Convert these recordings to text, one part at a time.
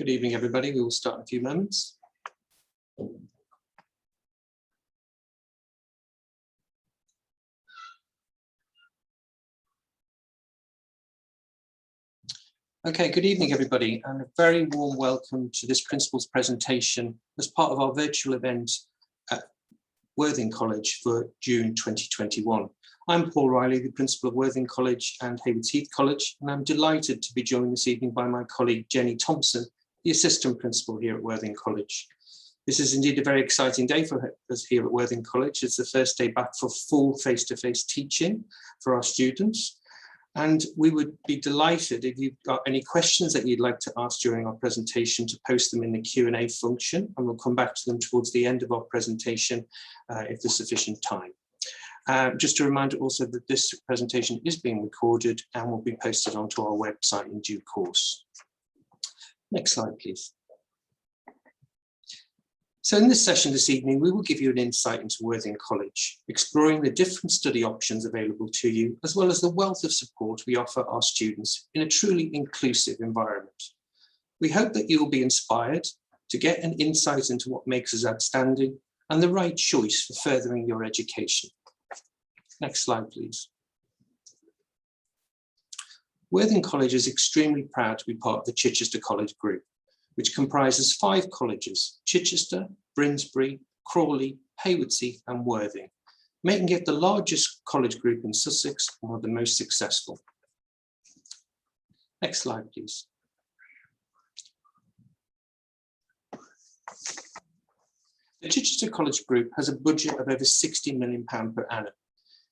Good evening, everybody. We will start in a few moments. Okay, good evening, everybody, and a very warm welcome to this principal's presentation as part of our virtual event at Worthing College for June 2021. I'm Paul Riley, the principal of Worthing College and Haywards Heath College, and I'm delighted to be joined this evening by my colleague Jenny Thompson, the assistant principal here at Worthing College. This is indeed a very exciting day for us here at Worthing College. It's the first day back for full face-to-face teaching for our students. And we would be delighted if you've got any questions that you'd like to ask during our presentation to post them in the Q&A function, and we'll come back to them towards the end of our presentation if there's sufficient time. Just a reminder also that this presentation is being recorded and will be posted onto our website in due course. Next slide, please. So in this session this evening, we will give you an insight into Worthing College, exploring the different study options available to you, as well as the wealth of support we offer our students in a truly inclusive environment. We hope that you will be inspired to get an insight into what makes us outstanding and the right choice for furthering your education. Next slide, please. Worthing College is extremely proud to be part of the Chichester College Group, which comprises 5 colleges: Chichester, Brinsbury, Crawley, Haywards Heath and Worthing, making it the largest college group in Sussex and one of the most successful. Next slide, please. The Chichester College Group has a budget of over £60 million per annum,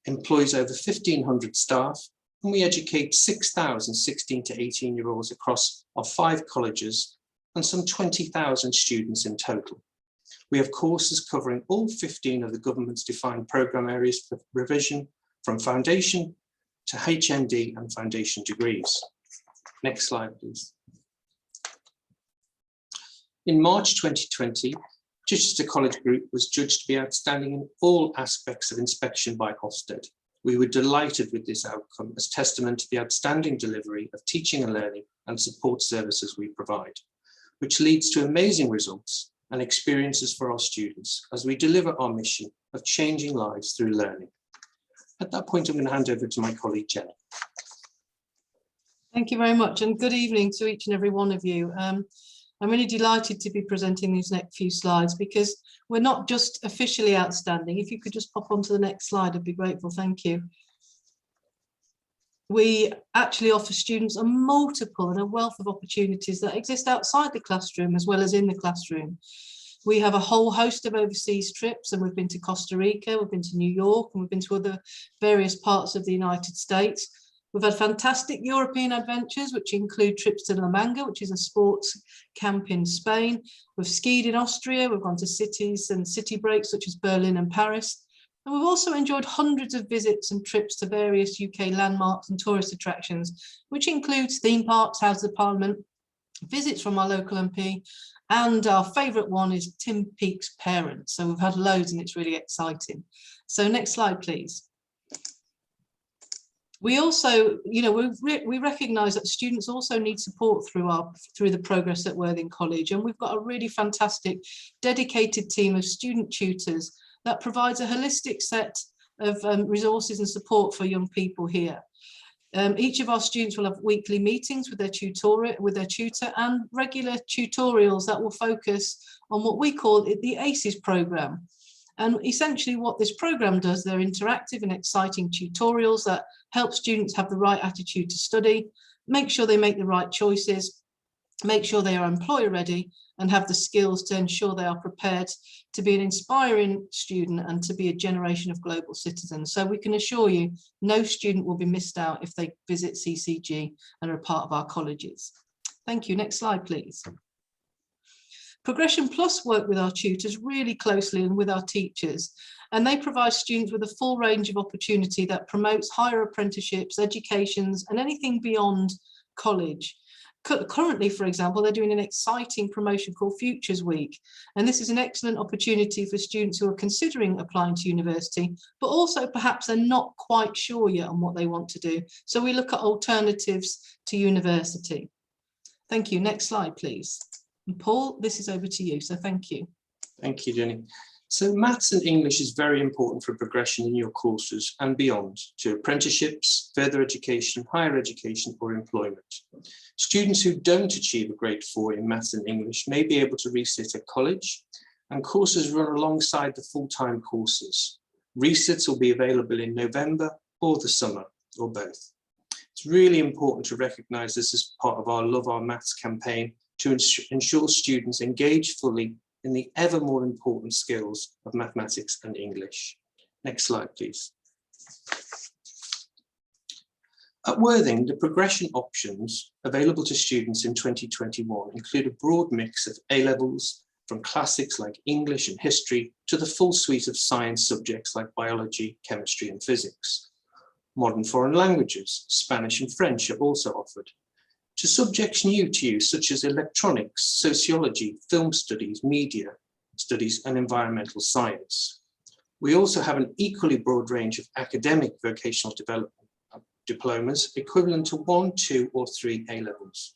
employs over 1,500 staff, and we educate 6,000 16 to 18-year-olds across our 5 colleges and some 20,000 students in total. We have courses covering all 15 of the government's defined programme areas for revision, from foundation to HND and foundation degrees. Next slide, please. In March 2020, Chichester College Group was judged to be outstanding in all aspects of inspection by Ofsted. We were delighted with this outcome as testament to the outstanding delivery of teaching and learning and support services we provide, which leads to amazing results and experiences for our students as we deliver our mission of changing lives through learning. At that point, I'm going to hand over to my colleague, Jenny. Thank you very much, and good evening to each and every one of you. I'm really delighted to be presenting these next few slides because we're not just officially outstanding. If you could just pop onto the next slide, I'd be grateful. Thank you. We actually offer students a multiple and a wealth of opportunities that exist outside the classroom as well as in the classroom. We have a whole host of overseas trips, and we've been to Costa Rica, we've been to New York, and we've been to other various parts of the United States. We've had fantastic European adventures, which include trips to La Manga, which is a sports camp in Spain. We've skied in Austria, we've gone to cities and city breaks such as Berlin and Paris. And we've also enjoyed hundreds of visits and trips to various UK landmarks and tourist attractions, which includes theme parks, House of Parliament, visits from our local MP, and our favourite one is Tim Peake's parents. So we've had loads and it's really exciting. So next slide, please. We also, we recognise that students also need support through the progress at Worthing College, and we've got a really fantastic, dedicated team of student tutors that provides a holistic set of resources and support for young people here. Each of our students will have weekly meetings with their tutor and regular tutorials that will focus on what we call the ACES programme. And essentially what this programme does, they're interactive and exciting tutorials that help students have the right attitude to study, make sure they make the right choices, make sure they are employer ready, and have the skills to ensure they are prepared to be an inspiring student and to be a generation of global citizens. So we can assure you, no student will be missed out if they visit CCG and are a part of our colleges. Thank you. Next slide, please. Progression Plus work with our tutors really closely and with our teachers, and they provide students with a full range of opportunity that promotes higher apprenticeships, educations, and anything beyond college. Currently, for example, they're doing an exciting promotion called Futures Week, and this is an excellent opportunity for students who are considering applying to university, but also perhaps they're not quite sure yet on what they want to do. So we look at alternatives to university. Thank you. Next slide, please. And Paul, this is over to you, so thank you. Thank you, Jenny. So maths and English is very important for progression in your courses and beyond to apprenticeships, further education, higher education or employment. Students who don't achieve a grade 4 in maths and English may be able to resit at college, and courses run alongside the full-time courses. Resits will be available in November or the summer or both. It's really important to recognise this as part of our Love Our Maths campaign to ensure students engage fully in the ever more important skills of mathematics and English. Next slide, please. At Worthing, the progression options available to students in 2021 include a broad mix of A-levels, from classics like English and history to the full suite of science subjects like biology, chemistry and physics. Modern foreign languages, Spanish and French are also offered. To subjects new to you, such as electronics, sociology, film studies, media studies, and environmental science. We also have an equally broad range of academic vocational development diplomas equivalent to 1, 2, or 3 A-levels.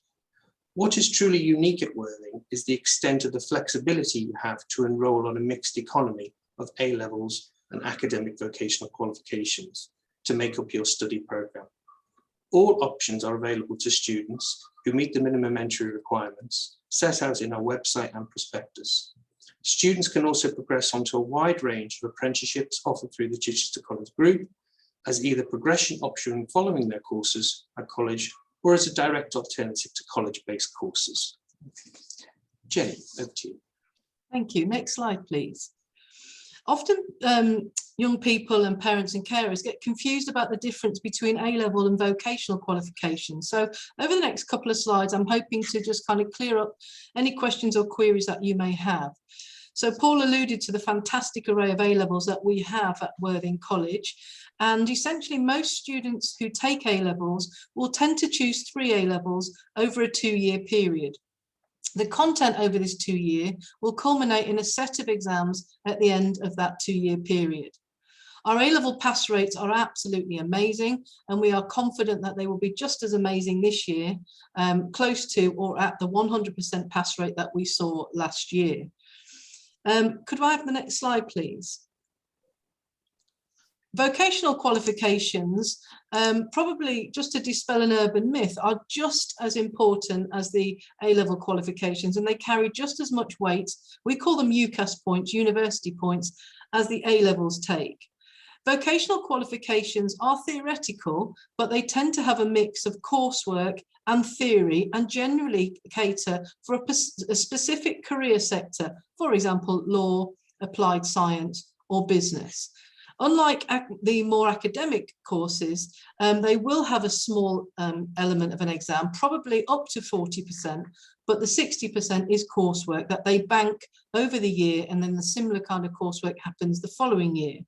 What is truly unique at Worthing is the extent of the flexibility you have to enrol on a mixed economy of A-levels and academic vocational qualifications to make up your study programme. All options are available to students who meet the minimum entry requirements set out in our website and prospectus. Students can also progress onto a wide range of apprenticeships offered through the Chichester College Group as either progression option following their courses at college or as a direct alternative to college-based courses. Jenny, over to you. Thank you. Next slide, please. Often young people and parents and carers get confused about the difference between A-level and vocational qualifications. So over the next couple of slides, I'm hoping to just kind of clear up any questions or queries that you may have. So Paul alluded to the fantastic array of A-levels that we have at Worthing College. And essentially most students who take A-levels will tend to choose 3 A-levels over a 2-year period. The content over this 2-year will culminate in a set of exams at the end of that 2-year period. Our A-level pass rates are absolutely amazing, and we are confident that they will be just as amazing this year, close to or at the 100% pass rate that we saw last year. Could I have the next slide, please? Vocational qualifications, probably just to dispel an urban myth, are just as important as the A-level qualifications, and they carry just as much weight. We call them UCAS points, university points, as the A-levels take. Vocational qualifications are theoretical, but they tend to have a mix of coursework and theory and generally cater for a specific career sector, for example, law, applied science, or business. Unlike the more academic courses, they will have a small element of an exam, probably up to 40%, but the 60% is coursework that they bank over the year, and then the similar kind of coursework happens the following year.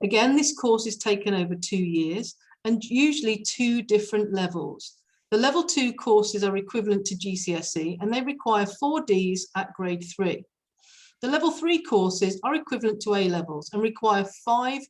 Again, this course is taken over 2 years and usually 2 different levels. The level 2 courses are equivalent to GCSE and they require 4 Ds at grade 3. The level 3 courses are equivalent to A-levels and require 5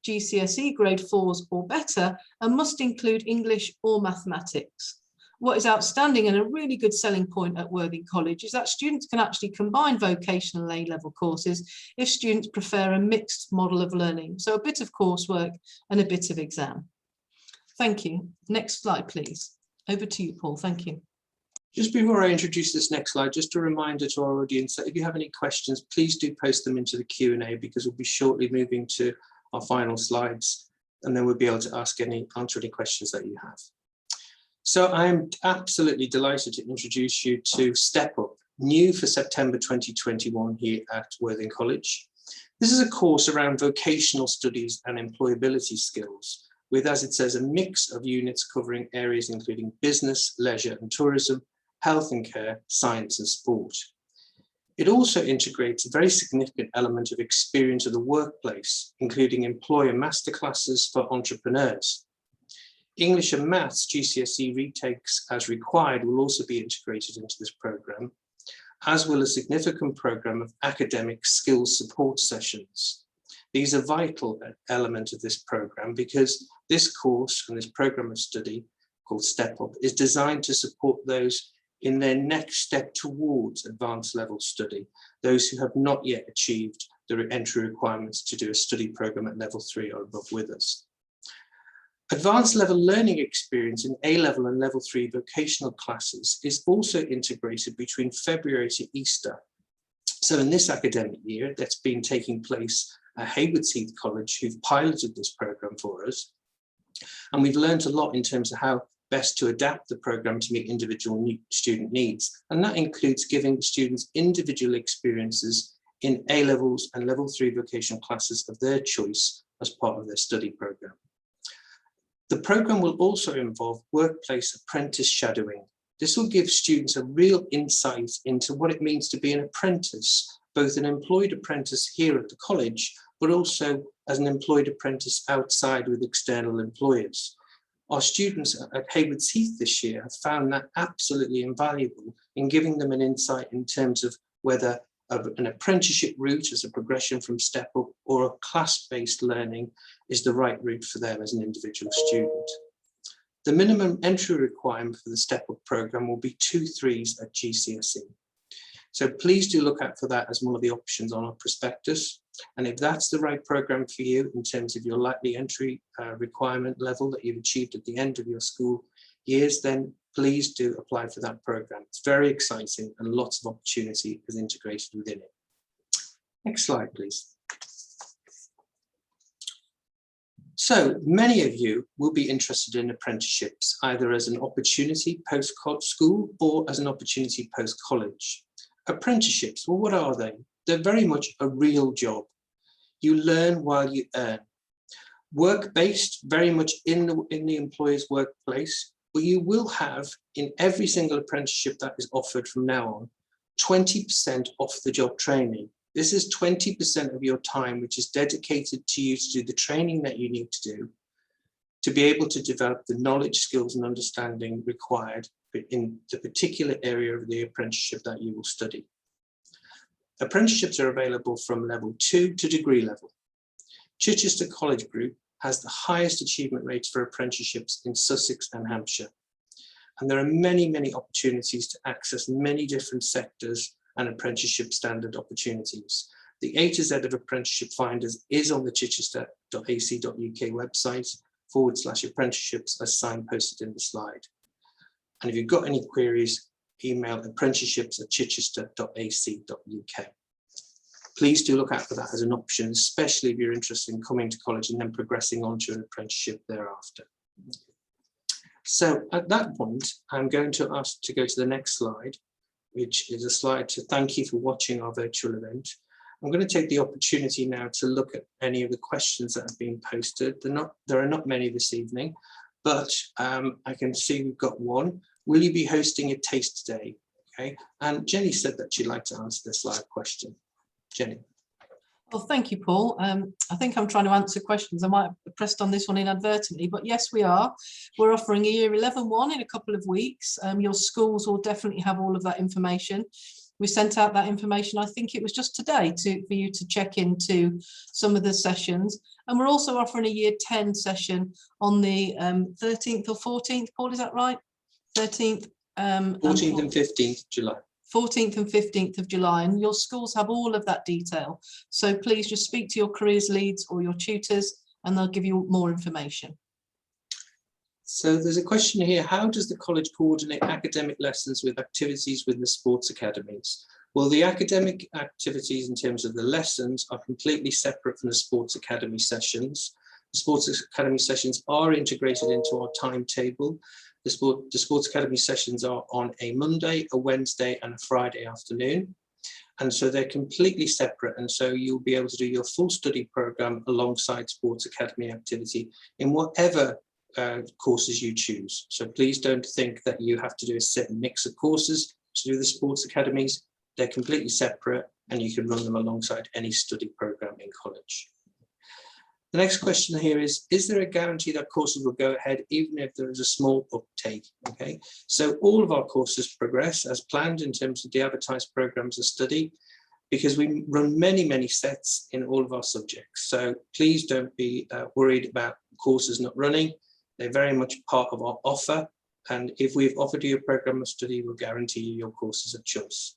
GCSE grade 4s or better and must include English or mathematics. What is outstanding and a really good selling point at Worthing College is that students can actually combine vocational A-level courses if students prefer a mixed model of learning. So a bit of coursework and a bit of exam. Thank you. Next slide, please. Over to you, Paul. Thank you. Just before I introduce this next slide, just a reminder to our audience that if you have any questions, please do post them into the Q&A because we'll be shortly moving to our final slides and then we'll be able to answer any questions that you have. So I'm absolutely delighted to introduce you to Step Up, new for September 2021 here at Worthing College. This is a course around vocational studies and employability skills, with, as it says, a mix of units covering areas including business, leisure and tourism, health and care, science and sport. It also integrates a very significant element of experience of the workplace, including employer masterclasses for entrepreneurs. English and Maths GCSE retakes as required will also be integrated into this programme, as will a significant programme of academic skills support sessions. These are a vital element of this programme because this course and this programme of study called Step Up is designed to support those in their next step towards advanced level study, those who have not yet achieved the entry requirements to do a study program at level 3 or above with us. Advanced level learning experience in A-level and level 3 vocational classes is also integrated between February to Easter. So in this academic year, that's been taking place at Haywards Heath College, who've piloted this program for us. And we've learned a lot in terms of how best to adapt the program to meet individual student needs. And that includes giving students individual experiences in A-levels and level 3 vocational classes of their choice as part of their study program. The program will also involve workplace apprentice shadowing. This will give students a real insight into what it means to be an apprentice, both an employed apprentice here at the college, but also as an employed apprentice outside with external employers. Our students at Haywards Heath this year have found that absolutely invaluable in giving them an insight in terms of whether an apprenticeship route as a progression from Step Up or a class-based learning is the right route for them as an individual student. The minimum entry requirement for the Step Up programme will be 2 3s at GCSE. So please do look out for that as one of the options on our prospectus. And if that's the right programme for you in terms of your likely entry requirement level that you've achieved at the end of your school years, then please do apply for that programme. It's very exciting and lots of opportunity is integrated within it. Next slide, please. So many of you will be interested in apprenticeships, either as an opportunity post-school or as an opportunity post-college. Apprenticeships, well, what are they? They're very much a real job. You learn while you earn. Work-based, very much in the employer's workplace, but you will have in every single apprenticeship that is offered from now on, 20% off the job training. This is 20% of your time, which is dedicated to you to do the training that you need to do to be able to develop the knowledge, skills, and understanding required in the particular area of the apprenticeship that you will study. Apprenticeships are available from level 2 to degree level. Chichester College Group has the highest achievement rates for apprenticeships in Sussex and Hampshire. And there are many, many opportunities to access many different sectors and apprenticeship standard opportunities. The A to Z of Apprenticeship Finders is on the chichester.ac.uk website /apprenticeships as signposted in the slide. And if you've got any queries, email apprenticeships@chichester.ac.uk. Please do look out for that as an option, especially if you're interested in coming to college and then progressing on to an apprenticeship thereafter. So at that point, I'm going to ask to go to the next slide, which is a slide to thank you for watching our virtual event. I'm going to take the opportunity now to look at any of the questions that have been posted. There are not many this evening, but I can see we've got one. Will you be hosting a taste day? Okay, and Jenny said that she'd like to answer this live question. Jenny. Well, thank you, Paul. I think I'm trying to answer questions. I might have pressed on this one inadvertently, but yes, we are. We're offering a Year 11-1 in a couple of weeks. Your schools will definitely have all of that information. We sent out that information, I think it was just today, for you to check into some of the sessions. And we're also offering a Year 10 session on the 13th or 14th, Paul, is that right? 13th. 14th and 15th July. 14th and 15th of July, and your schools have all of that detail. So please just speak to your careers leads or your tutors and they'll give you more information. So there's a question here, how does the college coordinate academic lessons with activities with the sports academies? Well, the academic activities in terms of the lessons are completely separate from the sports academy sessions. The sports academy sessions are integrated into our timetable. The sports academy sessions are on a Monday, a Wednesday, and a Friday afternoon. And so they're completely separate. And so you'll be able to do your full study program alongside sports academy activity in whatever courses you choose. So please don't think that you have to do a certain mix of courses to do the sports academies. They're completely separate and you can run them alongside any study program in college. The next question here is there a guarantee that courses will go ahead even if there is a small uptake? Okay, so all of our courses progress as planned in terms of the advertised programs of study, because we run many, many sets in all of our subjects. So please don't be worried about courses not running. They're very much part of our offer. And if we've offered you a program of study, we'll guarantee you your courses of choice.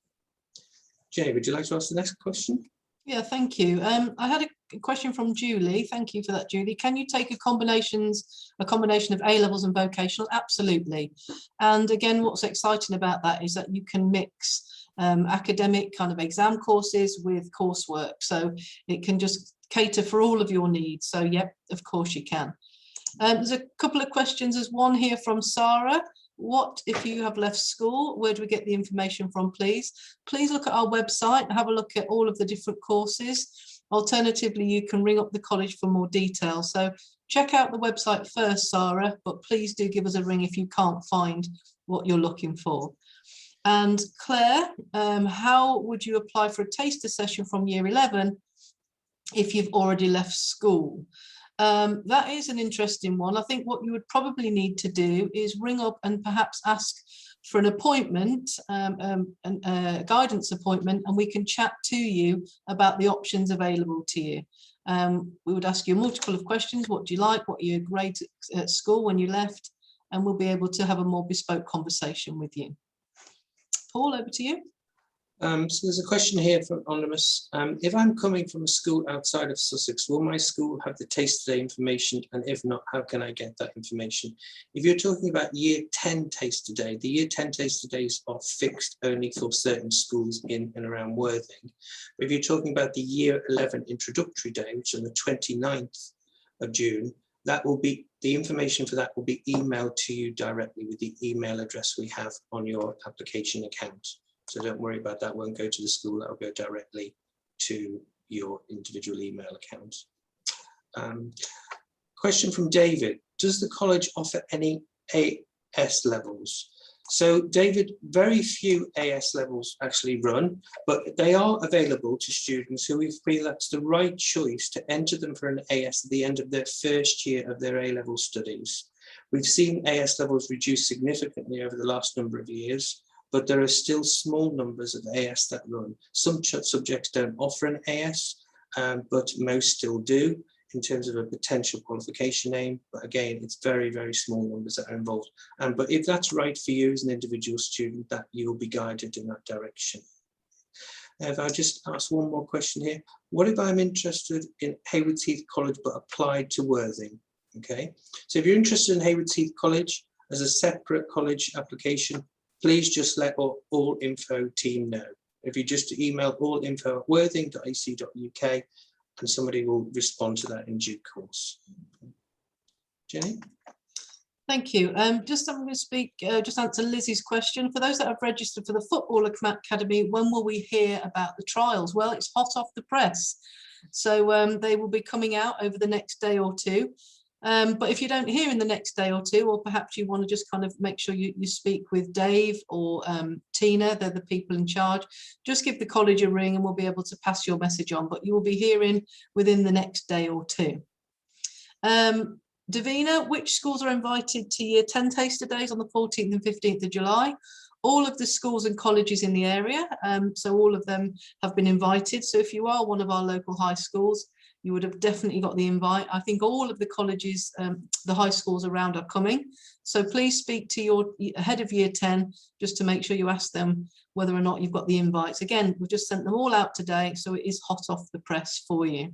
Jenny, would you like to ask the next question? Yeah, thank you. I had a question from Julie. Thank you for that, Julie. Can you take a combination of A-levels and vocational? Absolutely. And again, what's exciting about that is that you can mix academic kind of exam courses with coursework. So it can just cater for all of your needs. So yep, of course you can. There's a couple of questions. There's one here from Sarah. What if you have left school? Where do we get the information from, please? Please look at our website and have a look at all of the different courses. Alternatively, you can ring up the college for more details. So check out the website first, Sarah, but please do give us a ring if you can't find what you're looking for. And Claire, how would you apply for a taster session from year 11 if you've already left school? That is an interesting one. I think what you would probably need to do is ring up and perhaps ask for an appointment, a guidance appointment, and we can chat to you about the options available to you. We would ask you a multiple of questions. What do you like? What are your grades at school when you left? And we'll be able to have a more bespoke conversation with you. Paul, over to you. So there's a question here from Anonymous. If I'm coming from a school outside of Sussex, will my school have the Taster Day information? And if not, how can I get that information? If you're talking about year 10 Taster Day, the year 10 Taster Days are fixed only for certain schools in and around Worthing. But if you're talking about the year 11 Introductory Day, which is on the 29th of June, that will be, the information for that will be emailed to you directly with the email address we have on your application account. So don't worry about that, won't go to the school, that will go directly to your individual email account. Question from David, does the college offer any AS levels? So David, very few AS levels actually run, but they are available to students who we feel that's the right choice to enter them for an AS at the end of their first year of their A-level studies. We've seen AS levels reduce significantly over the last number of years, but there are still small numbers of AS that run. Some subjects don't offer an AS, but most still do in terms of a potential qualification aim. But again, it's very, very small numbers that are involved. But if that's right for you as an individual student, that you'll be guided in that direction. If I just ask one more question here, what if I'm interested in Haywards Heath College but applied to Worthing? Okay, so if you're interested in Haywards Heath College as a separate college application, please just let all info team know. If you just email allinfo@worthing.ac.uk and somebody will respond to that in due course. Jenny? Thank you. I'm going to speak, just answer Lizzie's question. For those that have registered for the Football Academy, when will we hear about the trials? Well, it's hot off the press. So they will be coming out over the next day or two. But if you don't hear in the next day or two, or perhaps you want to just kind of make sure you speak with Dave or Tina, they're the people in charge, just give the college a ring and we'll be able to pass your message on, but you will be hearing within the next day or two. Davina, which schools are invited to year 10 Taster Days on the 14th and 15th of July? All of the schools and colleges in the area, so all of them have been invited. So if you are one of our local high schools, you would have definitely got the invite. I think all of the colleges, the high schools around are coming. So please speak to your head of year 10, just to make sure you ask them whether or not you've got the invites. Again, we've just sent them all out today, so it is hot off the press for you.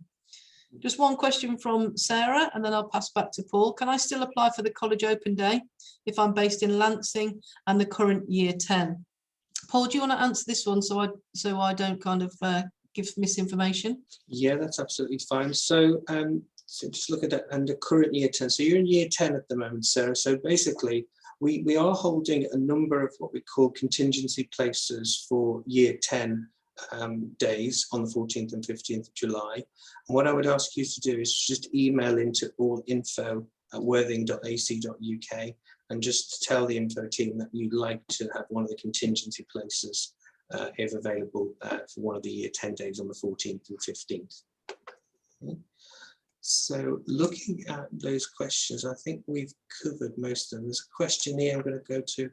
Just one question from Sarah, and then I'll pass back to Paul. Can I still apply for the College Open Day if I'm based in Lancing and the current year 10? Paul, do you want to answer this one so I don't kind of give misinformation? Yeah, that's absolutely fine. So, so just look at that under current year 10. So you're in year 10 at the moment, Sarah. So basically, we are holding a number of what we call contingency places for year 10 days on the 14th and 15th of July. And what I would ask you to do is just email into allinfo@worthing.ac.uk and just tell the info team that you'd like to have one of the contingency places if available for one of the year 10 days on the 14th and 15th. Okay. So looking at those questions, I think we've covered most of them. There's a question here I'm going to go to.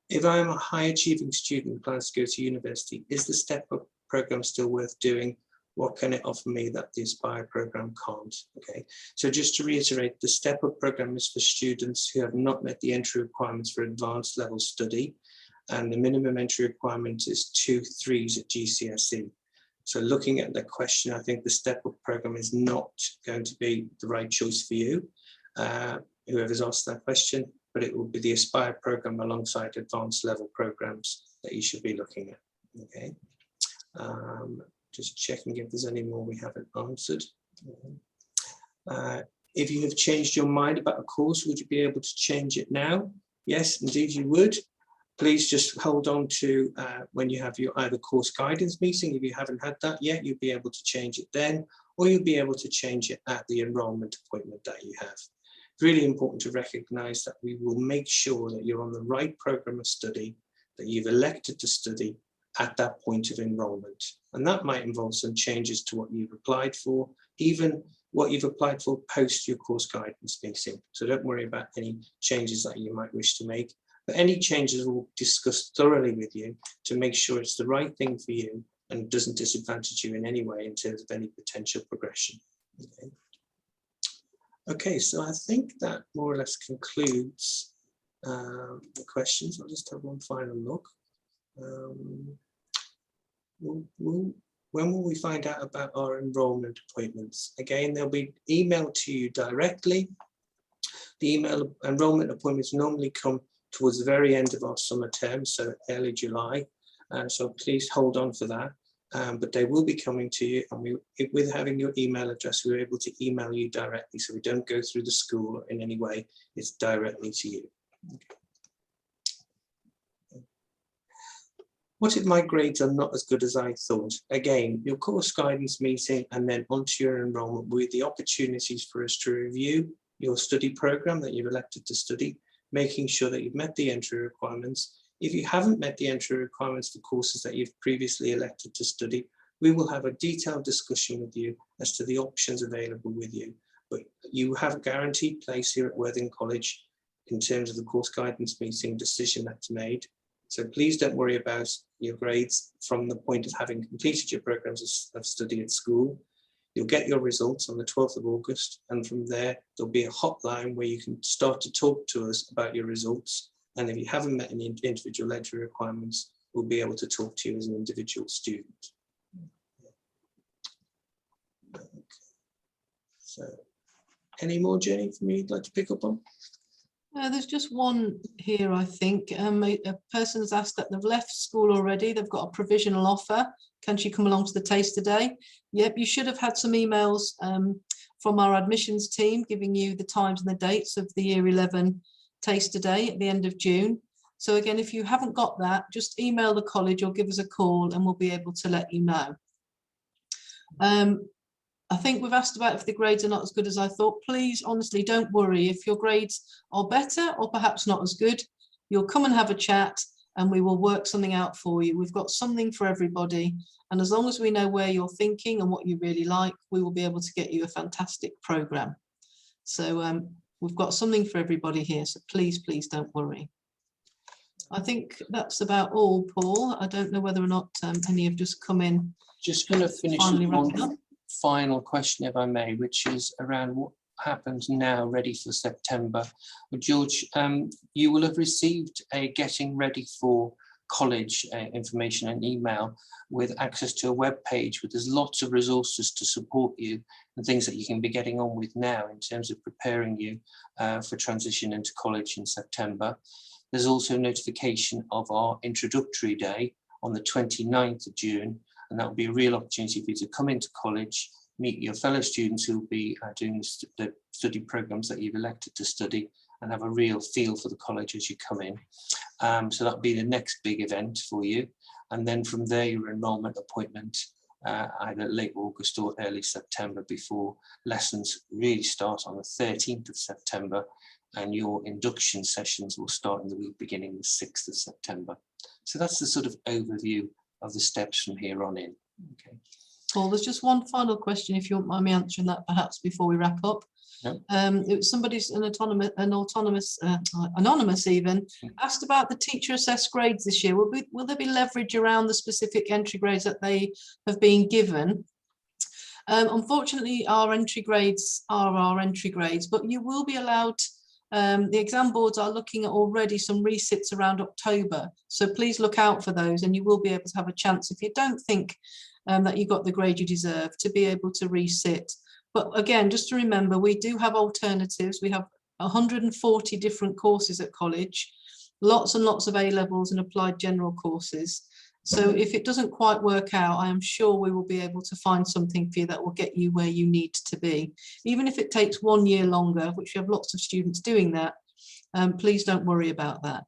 If I'm a high achieving student who plans to go to university, is the Step Up program still worth doing? What can it offer me that the Aspire program can't? Okay, so just to reiterate, the Step Up program is for students who have not met the entry requirements for advanced level study, and the minimum entry requirement is 2 3s at GCSE. So looking at the question, I think the Step Up program is not going to be the right choice for you, whoever's asked that question, but it will be the Aspire program alongside advanced level programs that you should be looking at. Okay, just checking if there's any more we haven't answered. If you have changed your mind about a course, would you be able to change it now? Yes, indeed you would. Please just hold on to when you have your either course guidance meeting. If you haven't had that yet, you'll be able to change it then, or you'll be able to change it at the enrolment appointment that you have. It's really important to recognize that we will make sure that you're on the right program of study, that you've elected to study at that point of enrolment. And that might involve some changes to what you've applied for, even what you've applied for post your course guidance meeting. So don't worry about any changes that you might wish to make. But any changes we'll discuss thoroughly with you to make sure it's the right thing for you and doesn't disadvantage you in any way in terms of any potential progression. Okay, so I think that more or less concludes the questions. I'll just have one final look. When will we find out about our enrolment appointments? Again, they'll be emailed to you directly. The email enrolment appointments normally come towards the very end of our summer term, so early July. So please hold on for that. But they will be coming to you, and with having your email address, we're able to email you directly, so we don't go through the school in any way. It's directly to you. Okay. What if my grades are not as good as I thought? Again, your course guidance meeting and then onto your enrolment with the opportunities for us to review your study program that you've elected to study, making sure that you've met the entry requirements. If you haven't met the entry requirements for courses that you've previously elected to study, we will have a detailed discussion with you as to the options available with you. But you have a guaranteed place here at Worthing College in terms of the course guidance meeting decision that's made. So please don't worry about your grades from the point of having completed your programs of study at school. You'll get your results on the 12th of August, and from there, there'll be a hotline where you can start to talk to us about your results. And if you haven't met any individual entry requirements, we'll be able to talk to you as an individual student. Okay. So, any more, Jenny, from you you'd like to pick up on? There's just one here, I think. A person has asked that they've left school already. They've got a provisional offer. Can she come along to the taster day? Yep, you should have had some emails from our admissions team giving you the times and the dates of the Year 11 taster day at the end of June. So again, if you haven't got that, just email the college or give us a call and we'll be able to let you know. I think we've asked about if the grades are not as good as I thought. Please, honestly, don't worry. If your grades are better or perhaps not as good, you'll come and have a chat and we will work something out for you. We've got something for everybody. And as long as we know where you're thinking and what you really like, we will be able to get you a fantastic program. So we've got something for everybody here. So please, please don't worry. I think that's about all, Paul. I don't know whether or not any have just come in. Just going to finish with one final question, if I may, which is around what happens now ready for September. Well, George, you will have received a getting ready for college information and email with access to a web page where there's lots of resources to support you and things that you can be getting on with now in terms of preparing you for transition into college in September. There's also notification of our introductory day on the 29th of June, and that will be a real opportunity for you to come into college, meet your fellow students who will be doing the study programs that you've elected to study, and have a real feel for the college as you come in. So that'll be the next big event for you. And then from there, your enrolment appointment, either late August or early September, before lessons really start on the 13th of September. And your induction sessions will start in the week beginning the 6th of September. So that's the sort of overview of the steps from here on in. Okay. Paul, there's just one final question, if you wouldn't mind me answering that perhaps before we wrap up. No. It was somebody's anonymous even asked about the teacher assessed grades this year. Will there be leverage around the specific entry grades that they have been given? Unfortunately, our entry grades are our entry grades, but you will be allowed, the exam boards are looking at already some resits around October. So please look out for those, and you will be able to have a chance, if you don't think that you got the grade you deserve, to be able to resit. But again, just to remember, we do have alternatives. We have 140 different courses at college, lots and lots of A-levels and applied general courses. So if it doesn't quite work out, I am sure we will be able to find something for you that will get you where you need to be. Even if it takes 1 year longer, which we have lots of students doing that, please don't worry about that.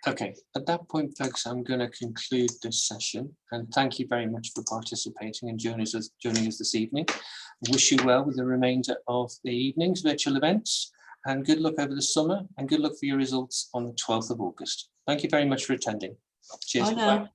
Okay, at that point, folks, I'm going to conclude this session, and thank you very much for participating and joining us this evening. I wish you well with the remainder of the evening's virtual events, and good luck over the summer, and good luck for your results on the 12th of August. Thank you very much for attending. Cheers. Bye now.